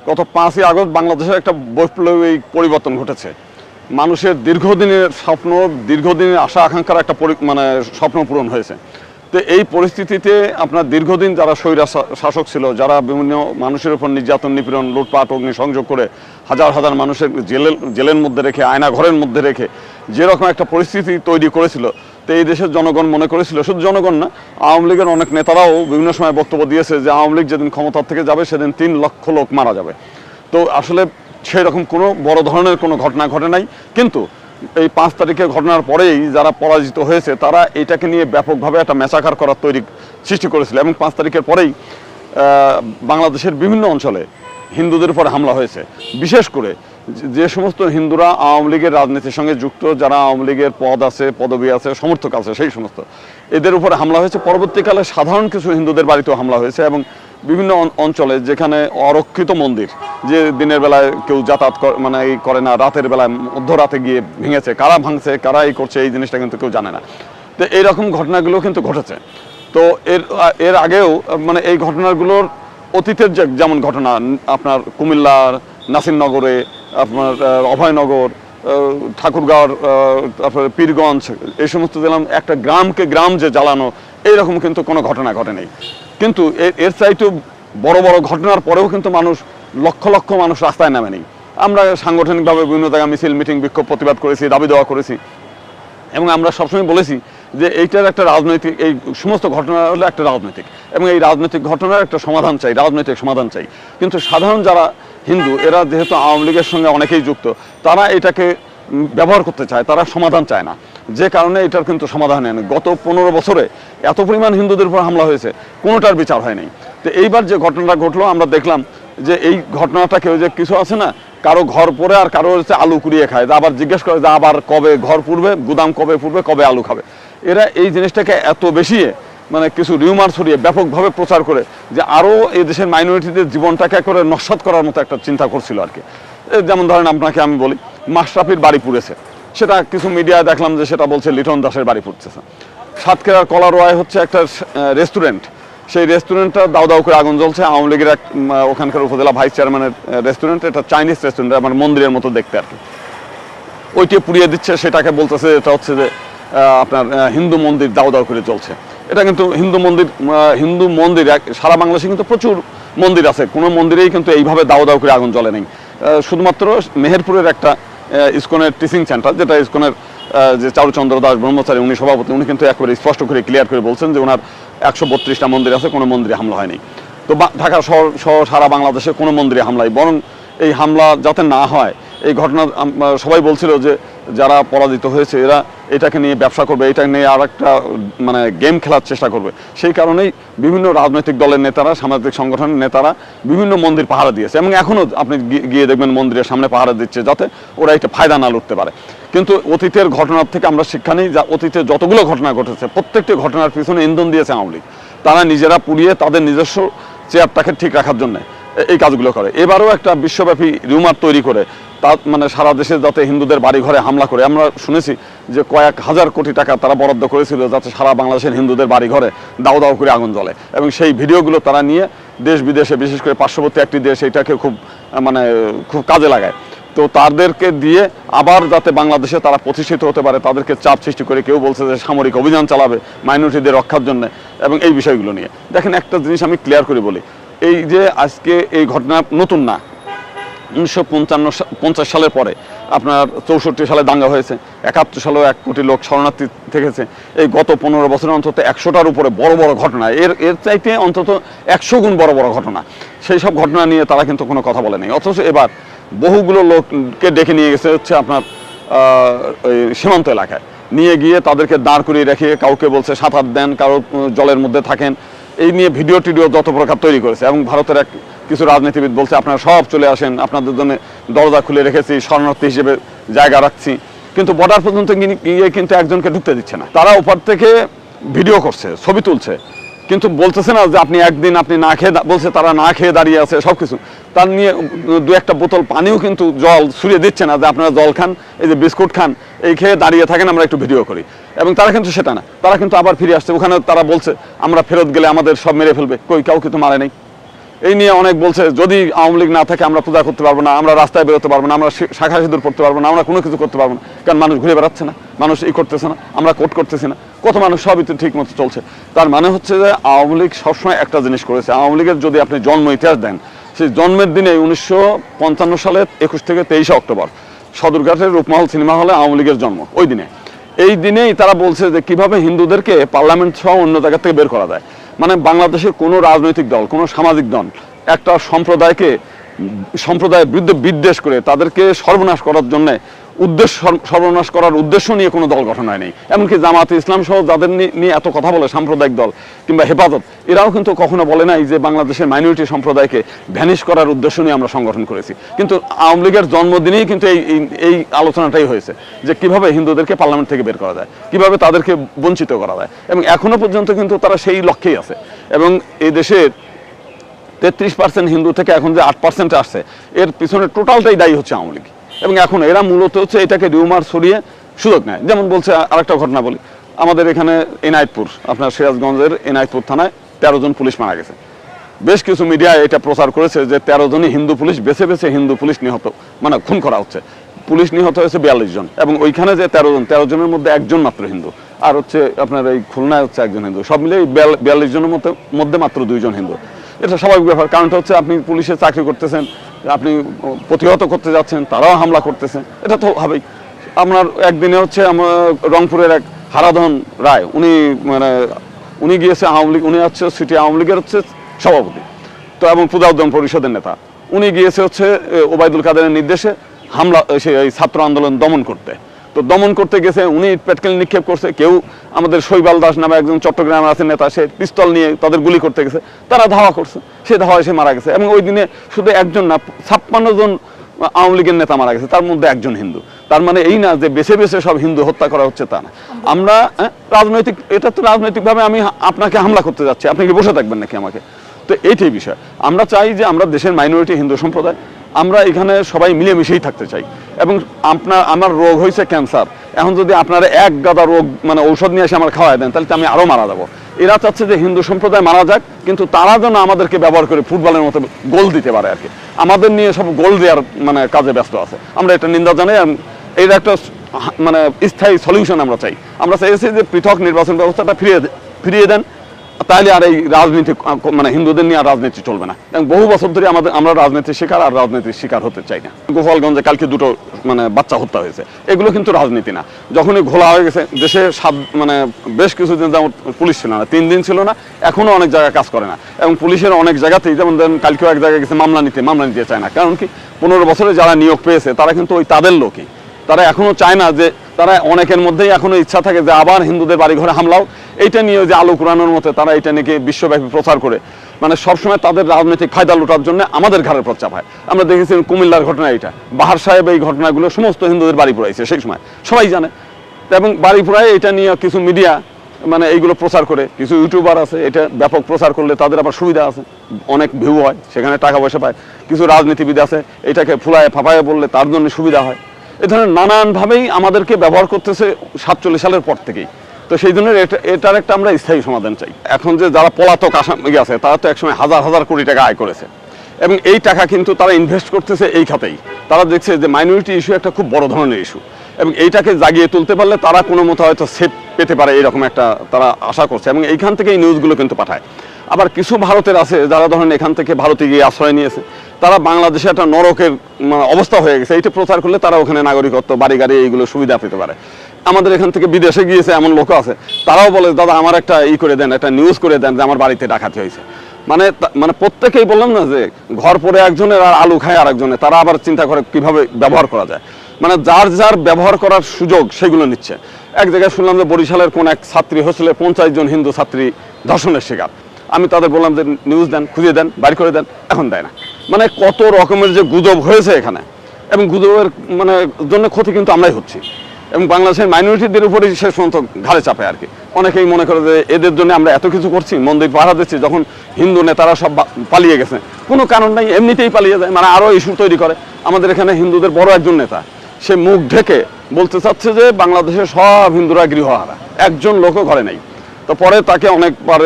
গত 5ই আগস্ট বাংলাদেশের একটা বৈপ্লবিক পরিবর্তন ঘটেছে। মানুষের দীর্ঘদিনের স্বপ্ন, দীর্ঘদিনের আশা আকাঙ্ক্ষার একটা স্বপ্ন পূরণ হয়েছে। তো এই পরিস্থিতিতে আপনার দীর্ঘদিন যারা স্বৈরা শাসক ছিল, যারা বিভিন্ন মানুষের উপর নির্যাতন, নিপীড়ন, লুটপাট, অগ্নিসংযোগ করে হাজার হাজার মানুষের জেলের মধ্যে রেখে, আয়না ঘরের মধ্যে রেখে যেরকম একটা পরিস্থিতি তৈরি করেছিল, তো এই দেশের জনগণ মনে করেছিল, শুধু জনগণ না, আওয়ামী লীগের অনেক নেতারাও বিভিন্ন সময় বক্তব্য দিয়েছে যে আওয়ামী লীগ যেদিন ক্ষমতার থেকে যাবে সেদিন 3 লক্ষ লোক মারা যাবে। তো আসলে সেরকম কোনো বড় ধরনের কোনো ঘটনা ঘটে নাই। কিন্তু এই 5 তারিখের ঘটনার পরেই যারা পরাজিত হয়েছে তারা এটাকে নিয়ে ব্যাপকভাবে একটা ম্যাসাকার করার সৃষ্টি করেছিল। এবং 5 তারিখের পরেই বাংলাদেশের বিভিন্ন অঞ্চলে হিন্দুদের উপর হামলা হয়েছে। বিশেষ করে যে সমস্ত হিন্দুরা আওয়ামী লীগের রাজনীতির সঙ্গে যুক্ত, যারা আওয়ামী লীগের পদ আছে, পদবি আছে, সমর্থক আছে, সেই সমস্ত এদের উপরে হামলা হয়েছে। পরবর্তীকালে সাধারণ কিছু হিন্দুদের বাড়িতেও হামলা হয়েছে এবং বিভিন্ন অঞ্চলে যেখানে অরক্ষিত মন্দির, যে দিনের বেলায় কেউ যাতায়াত করে না, রাতের বেলায় মধ্যরাতে গিয়ে ভেঙেছে, কারা ভাঙছে, কারা এই করছে, এই জিনিসটা কিন্তু কেউ জানে না। তো এইরকম ঘটনাগুলো কিন্তু ঘটেছে। তো এর আগেও এই ঘটনাগুলোর অতীতের যেমন ঘটনা আপনার কুমিল্লার নাসিরনগরে, আপনার অভয়নগর, ঠাকুরগাঁওর, তারপরে পীরগঞ্জ, এই সমস্ত দিলাম একটা গ্রামকে গ্রাম যে জ্বালানো, এইরকম কিন্তু কোনো ঘটনা ঘটে নেই। কিন্তু এর চাইতেও বড় বড় ঘটনার পরেও কিন্তু লক্ষ লক্ষ মানুষ রাস্তায় নামে নেই। আমরা সাংগঠনিকভাবে বিভিন্ন জায়গায় মিছিল, মিটিং, বিক্ষোভ, প্রতিবাদ করেছি, দাবি দেওয়া করেছি এবং আমরা সবসময় বলেছি যে এইটার একটা রাজনৈতিক, এই সমস্ত ঘটনা হলো একটা রাজনৈতিক, এবং এই রাজনৈতিক ঘটনার একটা সমাধান চাই, রাজনৈতিক সমাধান চাই। কিন্তু সাধারণ যারা হিন্দু, এরা যেহেতু আওয়ামী লীগের সঙ্গে অনেকেই যুক্ত, তারা এটাকে ব্যবহার করতে চায়, তারা সমাধান চায় না, যে কারণে এটার কিন্তু সমাধান হয়নি। গত 15 বছরে এত পরিমাণ হিন্দুদের উপর হামলা হয়েছে, কোনোটার বিচার হয়নি। তো এইবার যে ঘটনাটা ঘটলো, আমরা দেখলাম যে এই ঘটনাটাকে যে কিছু আছে না, কারো ঘর পড়ে আর কারো হচ্ছে আলু কুড়িয়ে খায়, আবার জিজ্ঞেস করে যে আবার কবে ঘর পুড়বে, গুদাম কবে পুড়বে, কবে আলু খাবে। এরা এই জিনিসটাকে এত বেশি কিছু রিউমার ছড়িয়ে ব্যাপকভাবে প্রচার করে যে আরও এই দেশের মাইনরিটিদের জীবনটাকে করে নস্যাৎ করার মতো একটা চিন্তা করছিল আর কি। যেমন ধরেন আপনাকে আমি বলি, মাশরাফির বাড়ি পুড়েছে, সেটা কিছু মিডিয়ায় দেখলাম যে সেটা বলছে লিটন দাসের বাড়ি পুড়তেছে। সাতক্ষীরার কলারোয়ায় হচ্ছে একটা রেস্টুরেন্ট, সেই রেস্টুরেন্টটা দাউ দাউ করে আগুন জ্বলছে। আওয়ামী লীগের ওখানকার উপজেলা ভাইস চেয়ারম্যানের রেস্টুরেন্ট, এটা চাইনিজ রেস্টুরেন্ট, আমার মন্দিরের মতো দেখতে আর কি, ওইটি পুড়িয়ে দিচ্ছে। সেটাকে বলতেছে এটা হচ্ছে যে আপনার হিন্দু মন্দির দাউ দাউ করে জ্বলছে। এটা কিন্তু হিন্দু মন্দির সারা বাংলাদেশে কিন্তু প্রচুর মন্দির আছে, কোনো মন্দিরেই কিন্তু এইভাবে দাউ দাউ করে আগুন জ্বলে নেই। শুধুমাত্র মেহেরপুরের একটা ইসকনের টিচিং সেন্টার, যেটা ইসকনের যে চারুচন্দ্র দাস ব্রহ্মচারী, উনি সভাপতি, উনি কিন্তু একেবারে স্পষ্ট করে ক্লিয়ার করে বলছেন যে ওনার 132টা মন্দির আছে, কোনো মন্দিরে হামলা হয়নি। তো ঢাকা শহর সারা বাংলাদেশে কোনো মন্দিরে হামলা, বরং এই হামলা যাতে না হয়, এই ঘটনা সবাই বলছিল যে যারা পরাজিত হয়েছে এরা এটাকে নিয়ে ব্যবসা করবে, এটা নিয়ে আর একটা গেম খেলার চেষ্টা করবে। সেই কারণেই বিভিন্ন রাজনৈতিক দলের নেতারা, সামাজিক সংগঠনের নেতারা বিভিন্ন মন্দির পাহারা দিয়েছে, এবং এখনও আপনি গিয়ে দেখবেন মন্দিরের সামনে পাহারা দিচ্ছে, যাতে ওরা এটা ফায়দা না লুটতে পারে। কিন্তু অতীতের ঘটনার থেকে আমরা শিক্ষা নিই, যা অতীতে যতগুলো ঘটনা ঘটেছে প্রত্যেকটি ঘটনার পিছনে ইন্ধন দিয়েছে আওয়ামী লীগ। তারা নিজেরা পুড়িয়ে তাদের নিজস্ব চেয়ারটাকে ঠিক রাখার জন্য এই কাজগুলো করে। এবারও একটা বিশ্বব্যাপী রিউমার তৈরি করে তা সারা দেশে যাতে হিন্দুদের বাড়ি ঘরে হামলা করে, আমরা শুনেছি যে কয়েক হাজার কোটি টাকা তারা বরাদ্দ করেছিল যাতে সারা বাংলাদেশের হিন্দুদের বাড়ি ঘরে দাউ দাউ করে আগুন জ্বলে, এবং সেই ভিডিওগুলো তারা নিয়ে দেশ বিদেশে, বিশেষ করে পার্শ্ববর্তী একটি দেশ, এটাকে খুব কাজে লাগায়। তো তাদেরকে দিয়ে আবার যাতে বাংলাদেশে তারা প্রতিষ্ঠিত হতে পারে, তাদেরকে চাপ সৃষ্টি করে, কেউ বলছে যে সামরিক অভিযান চালাবে মাইনরিটিদের রক্ষার জন্য, এবং এই বিষয়গুলো নিয়ে। দেখেন, একটা জিনিস আমি ক্লিয়ার করে বলি, এই যে আজকে এই ঘটনা নতুন না, 1950 সালের পরে আপনার 64 সালে দাঙ্গা হয়েছে, 71 সালেও 1 কোটি লোক শরণার্থী থেকেছে। এই গত 15 বছরে অন্তত 100টার উপরে বড় বড় ঘটনা, এর চাইতে অন্তত 100 গুণ বড় বড় ঘটনা, সেই সব ঘটনা নিয়ে তারা কিন্তু কোনো কথা বলে নেই। অথচ এবার বহুগুলো লোককে ডেকে নিয়ে গেছে হচ্ছে আপনার ওই সীমান্ত এলাকায়, নিয়ে গিয়ে তাদেরকে দাঁড় করিয়ে রেখে কাউকে বলছে সাঁতার দেন, কারো জলের মধ্যে থাকেন, এই নিয়ে ভিডিও টিডিও যত প্রকার তৈরি করেছে। এবং ভারতের কিছু রাজনীতিবিদ বলছে আপনারা সব চলে আসেন, আপনাদের জন্য দরজা খুলে রেখেছি, শরণার্থী হিসেবে জায়গা রাখছি। কিন্তু বর্ডার পর্যন্ত গিয়ে কিন্তু একজনকে ঢুকতে দিচ্ছে না। তারা ওপার থেকে ভিডিও করছে, ছবি তুলছে, কিন্তু বলতেছে না যে আপনি একদিন আপনি না খেয়ে, বলছে তারা না খেয়ে দাঁড়িয়ে আছে সব কিছু। তার নিয়ে 2-1টা বোতল পানিও কিন্তু জল ছুঁড়িয়ে দিচ্ছে না যে আপনারা জল খান, এই যে বিস্কুট খান, এই খেয়ে দাঁড়িয়ে থাকেন, আমরা একটু ভিডিও করি। এবং তারা কিন্তু সেটা না, তারা কিন্তু আবার ফিরে আসছে। ওখানে তারা বলছে আমরা ফেরত গেলে আমাদের সব মেরে ফেলবে, কাউকে তো মারে নেই। এই নিয়ে অনেক বলছে যদি আওয়ামী লীগ না থাকে আমরা পূজা করতে পারবো না, আমরা রাস্তায় বেরোতে পারবো না, আমরা শাখা সিঁদুর পড়তে পারবো না, আমরা কোনো কিছু করতে পারবো না, কারণ মানুষ ঘুরে বেড়াচ্ছে না, মানুষ এই করতেছে না, আমরা কোর্ট করতেছি না, কত মানুষ সবই তো ঠিক মতো চলছে। তার মানে হচ্ছে যে আওয়ামী লীগ সবসময় একটা জিনিস করেছে, আওয়ামী লীগের যদি আপনি জন্ম ইতিহাস দেন, সেই জন্মের দিনে 1955 সালের 21 থেকে 23 অক্টোবর সদরঘাটের রূপমহল সিনেমা হলে আওয়ামী লীগের জন্ম। ওই দিনে এই দিনেই তারা বলছে যে কিভাবে হিন্দুদেরকে পার্লামেন্ট সহ অন্য জায়গা থেকে বের করা যায়। মানে বাংলাদেশের কোনো রাজনৈতিক দল, কোনো সামাজিক দল একটা সম্প্রদায়ের বিরুদ্ধে বিদ্বেষ করে তাদেরকে সর্বনাশ করার জন্য সর্বনাশ করার উদ্দেশ্য নিয়ে কোনো দল গঠন হয়নি। এমনকি জামাতে ইসলাম সহ যাদের নিয়ে এত কথা বলে সাম্প্রদায়িক দল কিংবা হেফাজত, এরাও কিন্তু কখনো বলে নাই যে বাংলাদেশের মাইনরিটি সম্প্রদায়কে ভ্যানিশ করার উদ্দেশ্য নিয়ে আমরা সংগঠন করেছি। কিন্তু আওয়ামী লীগের জন্মদিনেই কিন্তু এই আলোচনাটাই হয়েছে যে কিভাবে হিন্দুদেরকে পার্লামেন্ট থেকে বের করা যায়, কিভাবে তাদেরকে বঞ্চিত করা যায়, এবং এখনো পর্যন্ত কিন্তু তারা সেই লক্ষ্যেই আছে। এবং এই দেশের 33% হিন্দু থেকে এখন যে 8% আসছে, এর পিছনে টোটালটাই দায়ী হচ্ছে আওয়ামী লীগ। এবং এখন এরা মূলত হচ্ছে এটাকে রিউমার ছড়িয়ে সুযোগ নেয়। যেমন বলছে, আরেকটা ঘটনা বলি, আমাদের এখানে এনায়েতপুর, আপনার সিরাজগঞ্জের এনায়েতপুর থানায় 13 জন পুলিশ মারা গেছে। বেশ কিছু মিডিয়া এটা প্রচার করেছে যে 13 জনই হিন্দু পুলিশ, বেছে বেছে হিন্দু পুলিশ নিহত, মানে খুন করা হচ্ছে। পুলিশ নিহত হয়েছে 42 জন, এবং ওইখানে যে 13 জনের মধ্যে একজন মাত্র হিন্দু, আর হচ্ছে আপনার এই খুলনায় হচ্ছে একজন হিন্দু, সব মিলে 42 জনের মধ্যে মাত্র 2 জন হিন্দু। এটা স্বাভাবিক ব্যাপার, কারণটা হচ্ছে আপনি পুলিশে চাকরি করতেছেন, আপনি প্রতিহত করতে যাচ্ছেন, তারাও হামলা করতেছে, এটা তো হবেই। আপনার একদিনে হচ্ছে আমার রংপুরের এক হারাধন রায়, উনি গিয়েছে আওয়ামী লীগ, উনি হচ্ছে সিটি আওয়ামী লীগের হচ্ছে সভাপতি তো, এবং পূজা উদ্যান পরিষদের নেতা। উনি গিয়েছে হচ্ছে ওবায়দুল কাদেরের নির্দেশে এই ছাত্র আন্দোলন দমন করতে। তো দমন করতে গেছে, উনি পেটকেল নিক্ষেপ করছে, কেউ আমাদের শৈবাল দাস নামে একজন চট্টগ্রামে আছে নেতা, সে পিস্তল নিয়ে তাদের গুলি করতে গেছে, তারা ধাওয়া করছে, সে ধাওয়ায় সে মারা গেছে। এবং ওই দিনে শুধু একজন না, 56 জন আওয়ামী লীগের নেতা মারা গেছে, তার মধ্যে একজন হিন্দু। তার মানে এই না যে বেছে বেছে সব হিন্দু হত্যা করা হচ্ছে, তা না। আমরা রাজনৈতিক, এটা তো রাজনৈতিকভাবে আমি আপনাকে হামলা করতে যাচ্ছি, আপনি কি বসে থাকবেন নাকি আমাকে? তো এইটাই বিষয়। আমরা চাই যে আমরা দেশের মাইনরিটি হিন্দু সম্প্রদায়, আমরা এখানে সবাই মিলেমিশেই থাকতে চাই। এবং আমার রোগ হয়েছে ক্যান্সার, এখন যদি আপনারা এক গাদা রোগ মানে ঔষধ নিয়ে এসে আমার খাওয়াই দেন, তাহলে আমি আরও মারা যাবো। এরা চাচ্ছে যে হিন্দু সম্প্রদায় মারা যাক, কিন্তু তারা যেন আমাদেরকে ব্যবহার করে ফুটবলের মতো গোল দিতে পারে আর কি। আমাদের নিয়ে সব গোল দেওয়ার মানে কাজে ব্যস্ত আছে, আমরা এটা নিন্দা জানাই। এর একটা মানে স্থায়ী সলিউশন আমরা চাই। আমরা চাইছি যে পৃথক নির্বাচন ব্যবস্থাটা ফিরিয়ে দেন, তাহলে আর এই রাজনীতি মানে হিন্দুদের নিয়ে আর রাজনীতি চলবে না। এবং বহু বছর ধরে আমরা রাজনীতির শিকার, আর রাজনীতির শিকার হতে চাই না। গোপালগঞ্জে কালকে 2 মানে বাচ্চা হত্যা হয়েছে, এগুলো কিন্তু রাজনীতি না। যখনই ঘোলা হয়ে গেছে দেশে, মানে বেশ কিছুদিন যেমন পুলিশ ছিল না, 3 দিন ছিল না, এখনো অনেক জায়গায় কাজ করে না। এবং পুলিশের অনেক জায়গাতেই, যেমন কালকেও এক জায়গায় গেছে মামলা নিতে চায় না। কারণ কি, 15 বছরে যারা নিয়োগ পেয়েছে তারা কিন্তু ওই তাদের লোকই, তারা এখনো চায় না যে, তারা অনেকের মধ্যেই এখনো ইচ্ছা থাকে যে আবার হিন্দুদের বাড়ি ঘরে হামলাও। এইটা নিয়ে যে আলো কুরানোর মতো তারা এটা নিয়ে বিশ্বব্যাপী প্রচার করে, মানে সবসময় তাদের রাজনৈতিক ফায়দা লুটার জন্য আমাদের ঘরের পর চাপায়। আমরা দেখেছি কুমিল্লার ঘটনা, এটা বাহার সাহেব এই ঘটনাগুলো সমস্ত হিন্দুদের বাড়ি পুরাইছে, সেই সময় সবাই জানে। এবং বাড়ি পুরায় এটা নিয়ে কিছু মিডিয়া মানে এইগুলো প্রচার করে, কিছু ইউটিউবার আছে, এটা ব্যাপক প্রচার করলে তাদের আবার সুবিধা আছে, অনেক ভিউ হয়, সেখানে টাকা পয়সা পায়। কিছু রাজনীতিবিদ আছে, এটাকে ফুলায় ফাঁপায় বললে তার জন্য সুবিধা হয়। এ ধরনের নানানভাবেই আমাদেরকে ব্যবহার করতেছে 47 সালের পর থেকেই। তো সেই জন্য এটার একটা আমরা স্থায়ী সমাধান চাই। এখন যে যারা পলাতক আসামি আছে, তারা তো একসময় হাজার হাজার কোটি টাকা আয় করেছে, এবং এই টাকা কিন্তু তারা ইনভেস্ট করতেছে এই খাতেই। তারা দেখছে যে মাইনরিটি ইস্যু একটা খুব বড় ধরনের ইস্যু, এবং এইটাকে জাগিয়ে তুলতে পারলে তারা কোনো মতো হয়তো সেট পেতে পারে, এরকম একটা তারা আশা করছে। এবং এইখান থেকে এই নিউজগুলো কিন্তু পাঠায়। আবার কিছু ভারতের আছে যারা ধরেন এখান থেকে ভারতে গিয়ে আশ্রয় নিয়েছে, তারা বাংলাদেশে একটা নরকের অবস্থা হয়ে গেছে, এইটা প্রচার করলে তারা ওখানে নাগরিকত্ব, বাড়ি গাড়ি এইগুলো সুবিধা পেতে পারে। আমাদের এখান থেকে বিদেশে গিয়েছে এমন লোক আছে, তারাও বলে দাদা আমার একটা করে দেন, একটা নিউজ করে দেন যে আমার বাড়িতে ডাকাতি হয়েছে। মানে প্রত্যেকেই বললাম না যে ঘর পরে একজনের আর আলু খায় আরেকজনের, তারা আবার চিন্তা করে কিভাবে ব্যবহার করা যায়। মানে যার যার ব্যবহার করার সুযোগ সেগুলো নিচ্ছে। এক জায়গায় শুনলাম যে বরিশালের কোন এক ছাত্রী হোস্টেলে 50 জন হিন্দু ছাত্রী ধর্ষণের শিকার। আমি তাদের বললাম যে নিউজ দেন, খুঁজে দেন, বাইর করে দেন, এখন দেয় না। মানে কত রকমের যে গুজব হয়েছে এখানে, এবং গুজবের মানে জন্য ক্ষতি কিন্তু আমরাই হচ্ছি, এবং বাংলাদেশের মাইনরিটিদের উপরেই শেষ পর্যন্ত ঘাড়ে চাপে আর কি। অনেকেই মনে করে যে এদের জন্য আমরা এত কিছু করছি, মন্দির পাহারা দিচ্ছি, যখন হিন্দু নেতারা সব পালিয়ে গেছে, কোনো কারণ নাই, এমনিতেই পালিয়ে যায়, মানে আরও ইস্যু তৈরি করে। আমাদের এখানে হিন্দুদের বড় একজন নেতা, সে মুখ ঢেকে বলতে চাচ্ছে যে বাংলাদেশের সব হিন্দুরা গৃহহারা, একজন লোকও ঘরে নেই। তো পরে তাকে অনেকবার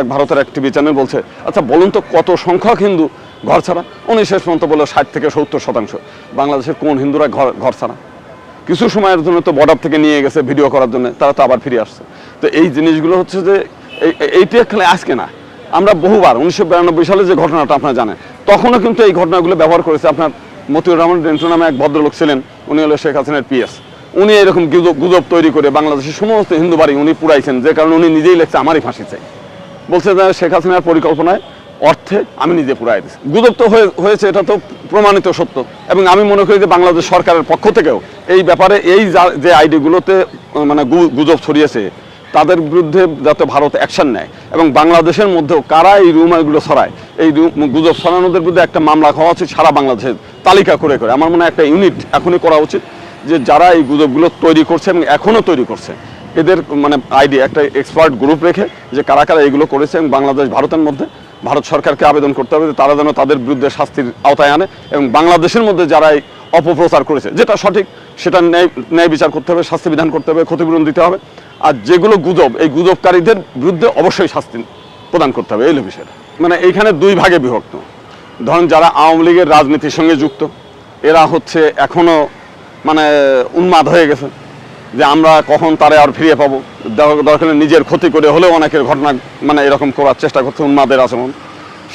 এক ভারতের এক টিভি চ্যানেল বলছে, আচ্ছা বলুন তো কত সংখ্যক হিন্দু ঘর ছাড়া? উনি শেষ পর্যন্ত বলল 60 থেকে 70%। বাংলাদেশের কোন হিন্দুরা ঘর ছাড়া? কিছু সময়ের জন্য তো বর্ডার থেকে নিয়ে গেছে ভিডিও করার জন্য, তারা তো আবার ফিরে আসছে। তো এই জিনিসগুলো হচ্ছে যে এইটা খেলে আজকে না, আমরা বহুবার 1992 সালে যে ঘটনাটা আপনারা জানেন, তখনও কিন্তু এই ঘটনাগুলো ব্যবহার করেছে। আপনার মতিউর রহমান রেন্টু নামে এক ভদ্রলোক ছিলেন, উনি হলো শেখ হাসিনার পিএস। উনি এরকম গুজব তৈরি করে বাংলাদেশের সমস্ত হিন্দু বাড়ি উনি পুরাইছেন, যে কারণে উনি নিজেই লেখছে আমারই ফাঁসি চাই। বলছে যে শেখ হাসিনার পরিকল্পনায় অর্থে আমি নিজে পুরাই দিচ্ছি। গুজব তো হয়েছে, এটা তো প্রমাণিত সত্য। এবং আমি মনে করি যে বাংলাদেশ সরকারের পক্ষ থেকেও এই ব্যাপারে এই যে আইডিগুলোতে মানে গুজব ছড়িয়েছে তাদের বিরুদ্ধে যাতে ভারত অ্যাকশন নেয়, এবং বাংলাদেশের মধ্যেও কারা এই রুমারগুলো ছড়ায়, এই গুজব ছড়ানোদের বিরুদ্ধে একটা মামলা হওয়া উচিত সারা বাংলাদেশের তালিকা করে। আমার মনে হয় একটা ইউনিট এখনই করা উচিত, যে যারা এই গুজবগুলো তৈরি করছে এবং এখনও তৈরি করছে এদের মানে আইডি একটা এক্সপার্ট গ্রুপ রেখে যে কারা কারা এগুলো করেছে, এবং বাংলাদেশ ভারতের মধ্যে ভারত সরকারকে আবেদন করতে হবে যে তারা যেন তাদের বিরুদ্ধে শাস্তির আওতায় আনে, এবং বাংলাদেশের মধ্যে যারা এই অপপ্রচার করেছে যেটা সঠিক সেটা ন্যায় বিচার করতে হবে, শাস্তি বিধান করতে হবে, ক্ষতিপূরণ দিতে হবে। আর যেগুলো গুজব, এই গুজবকারীদের বিরুদ্ধে অবশ্যই শাস্তি প্রদান করতে হবে। এই বিষয়টা মানে এইখানে দুই ভাগে বিভক্ত। ধরেন যারা আওয়ামী লীগের রাজনীতির সঙ্গে যুক্ত, এরা হচ্ছে এখনো মানে উন্মাদ হয়ে গেছে যে আমরা কখন তারে আর ফিরিয়ে পাবো, দরকার নিজের ক্ষতি করে হলেও অনেকের ঘটনা মানে এরকম করার চেষ্টা করছে, উন্মাদের আচরণ।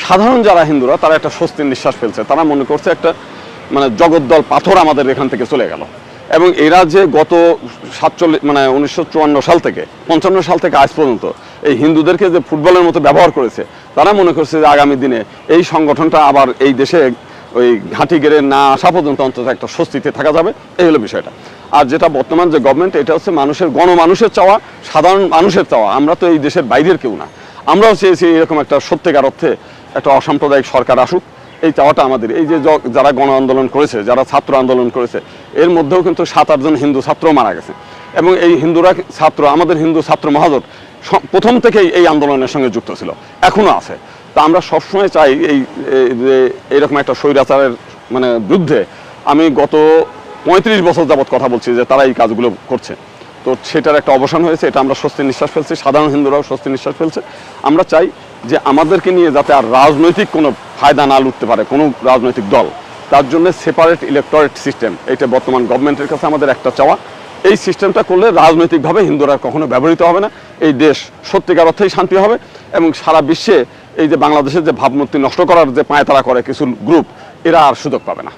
সাধারণ যারা হিন্দুরা তারা একটা স্বস্তির নিঃশ্বাস ফেলছে, তারা মনে করছে একটা মানে জগদ্দল পাথর আমাদের এখান থেকে চলে গেল। এবং এরা যে গত 1954 সাল থেকে 55 সাল থেকে আজ পর্যন্ত এই হিন্দুদেরকে যে ফুটবলের মতো ব্যবহার করেছে, তারা মনে করছে যে আগামী দিনে এই সংগঠনটা আবার এই দেশে ওই ঘাঁটি গেড়ে না আসা পর্যন্ত অন্তত একটা স্বস্তিতে থাকা যাবে। এই হলো বিষয়টা। আর যেটা বর্তমান যে গভর্নমেন্ট, এটা হচ্ছে মানুষের গণমানুষের চাওয়া, সাধারণ মানুষের চাওয়া। আমরা তো এই দেশের বাইরের কেউ না, আমরাও চেয়েছি এরকম একটা সত্যিকার অর্থে একটা অসাম্প্রদায়িক সরকার আসুক। এই চাওয়াটা আমাদের। এই যে যারা গণ আন্দোলন করেছে, যারা ছাত্র আন্দোলন করেছে, এর মধ্যেও কিন্তু 7-8 জন হিন্দু ছাত্র মারা গেছে। এবং এই হিন্দুরা ছাত্র, আমাদের হিন্দু ছাত্র মহাজোট প্রথম থেকেই এই আন্দোলনের সঙ্গে যুক্ত ছিল, এখনো আছে। তা আমরা সবসময় চাই এইরকম একটা স্বৈরাচারের মানে বিরুদ্ধে। আমি গত 35 বছর যাবৎ কথা বলছি যে তারা এই কাজগুলো করছে, তো সেটার একটা অবসান হয়েছে। এটা আমরা স্বস্তির নিঃশ্বাস ফেলছি, সাধারণ হিন্দুরাও স্বস্তির নিঃশ্বাস ফেলছে। আমরা চাই যে আমাদেরকে নিয়ে যাতে আর রাজনৈতিক কোনো ফায়দা না লুটতে পারে কোনো রাজনৈতিক দল, তার জন্য সেপারেট ইলেকটোরেট সিস্টেম, এটা বর্তমান গভর্নমেন্টের কাছে আমাদের একটা চাওয়া। এই সিস্টেমটা করলে রাজনৈতিকভাবে হিন্দুরা কখনো ব্যবহৃত হবে না, এই দেশ সত্যিকার অর্থেই শান্তি হবে। এবং সারা বিশ্বে এই যে বাংলাদেশের যে ভাবমূর্তি নষ্ট করার যে পায়তারা করে কিছু গ্রুপ, এরা আর সুযোগ পাবে না।